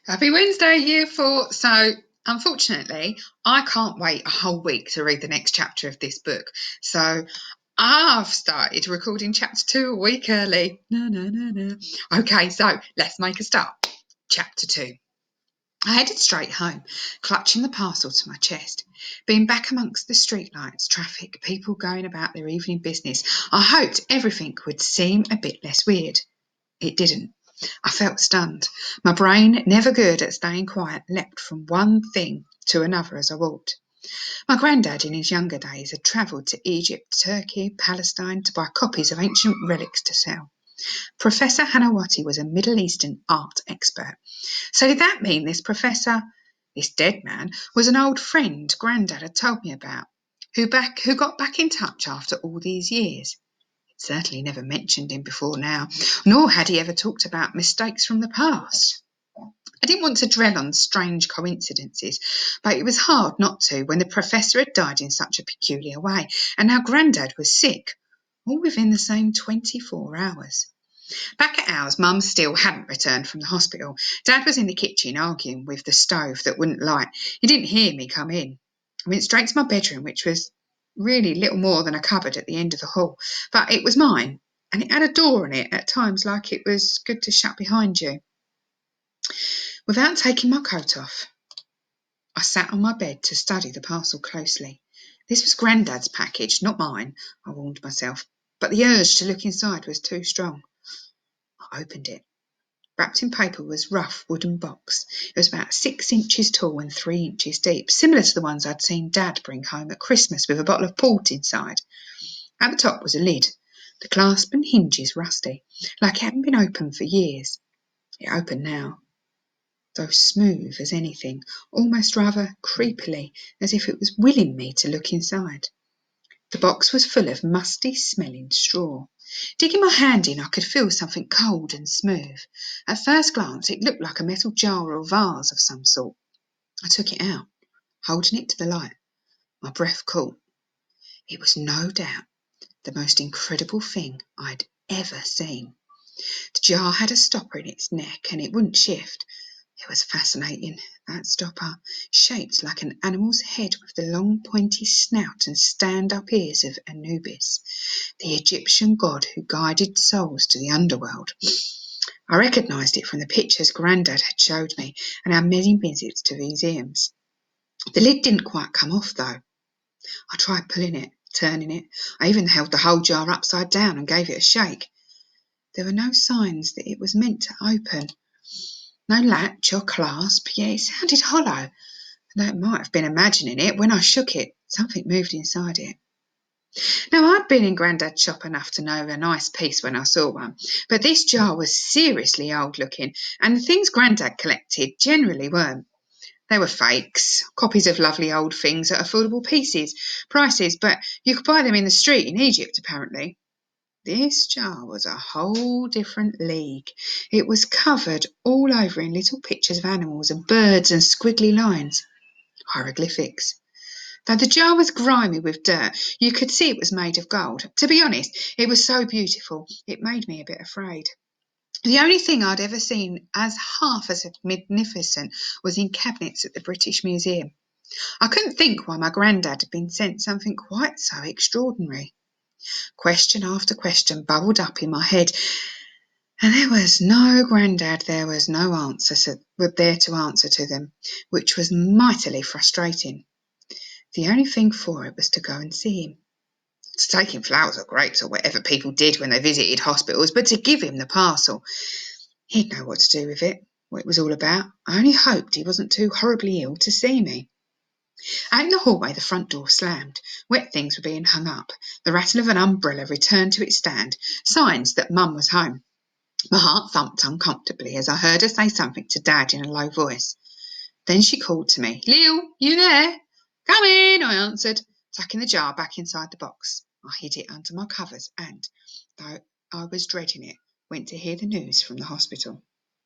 Happy Wednesday, year 4. So, unfortunately, I can't wait a whole week to read the next chapter of this book. So, I've started recording chapter 2 a week early. No. Okay, so let's make a start. Chapter 2. I headed straight home, clutching the parcel to my chest. Being back amongst the streetlights, traffic, people going about their evening business, I hoped everything would seem a bit less weird. It didn't. I felt stunned. My brain, never good at staying quiet, leapt from one thing to another as I walked. My granddad, in his younger days, had travelled to Egypt, Turkey, Palestine to buy copies of ancient relics to sell. Professor Hanawati was a Middle Eastern art expert. So did that mean this professor, this dead man, was an old friend Grandad had told me about, who got back in touch after all these years? Certainly never mentioned him before now, nor had he ever talked about mistakes from the past. I didn't want to dwell on strange coincidences, but it was hard not to when the professor had died in such a peculiar way, and now Grandad was sick, all within the same 24 hours. Back at ours, Mum still hadn't returned from the hospital. Dad was in the kitchen arguing with the stove that wouldn't light. He didn't hear me come in. I went straight to my bedroom, which was really little more than a cupboard at the end of the hall, but it was mine, and it had a door in it at times like it was good to shut behind you. Without taking my coat off, I sat on my bed to study the parcel closely. This was Grandad's package, not mine, I warned myself, but the urge to look inside was too strong. I opened it. Wrapped in paper was a rough wooden box. It was about 6 inches tall and 3 inches deep, similar to the ones I'd seen Dad bring home at Christmas with a bottle of port inside. At the top was a lid, the clasp and hinges rusty, like it hadn't been opened for years. It opened now, though smooth as anything, almost rather creepily, as if it was willing me to look inside. The box was full of musty-smelling straw. Digging my hand in, I could feel something cold and smooth. At first glance, it looked like a metal jar or vase of some sort. I took it out, holding it to the light. My breath caught. It was no doubt the most incredible thing I'd ever seen. The jar had a stopper in its neck, and it wouldn't shift. It was fascinating, that stopper, shaped like an animal's head with the long pointy snout and stand-up ears of Anubis, the Egyptian god who guided souls to the underworld. I recognised it from the pictures Grandad had showed me and our many visits to museums. The lid didn't quite come off, though. I tried pulling it, turning it. I even held the whole jar upside down and gave it a shake. There were no signs that it was meant to open. No latch or clasp, yet it sounded hollow. Though it might have been imagining it, when I shook it, something moved inside it. Now, I'd been in Grandad's shop enough to know a nice piece when I saw one, but this jar was seriously old-looking, and the things Grandad collected generally weren't. They were fakes, copies of lovely old things at affordable prices, but you could buy them in the street in Egypt, apparently. This jar was a whole different league. It was covered all over in little pictures of animals and birds and squiggly lines. Hieroglyphics. Though the jar was grimy with dirt, you could see it was made of gold. To be honest, it was so beautiful, it made me a bit afraid. The only thing I'd ever seen as half as magnificent was in cabinets at the British Museum. I couldn't think why my Grandad had been sent something quite so extraordinary. Question after question bubbled up in my head, and there was no Grandad, there was no answer there to answer to them, which was mightily frustrating. The only thing for it was to go and see him. To take him flowers or grapes or whatever people did when they visited hospitals, but to give him the parcel. He'd know what to do with it, what it was all about. I only hoped he wasn't too horribly ill to see me. Out in the hallway, the front door slammed. Wet things were being hung up. The rattle of an umbrella returned to its stand, signs that Mum was home. My heart thumped uncomfortably as I heard her say something to Dad in a low voice. Then she called to me. "Lil, you there?" "Come in," I answered, tucking the jar back inside the box. I hid it under my covers and, though I was dreading it, went to hear the news from the hospital.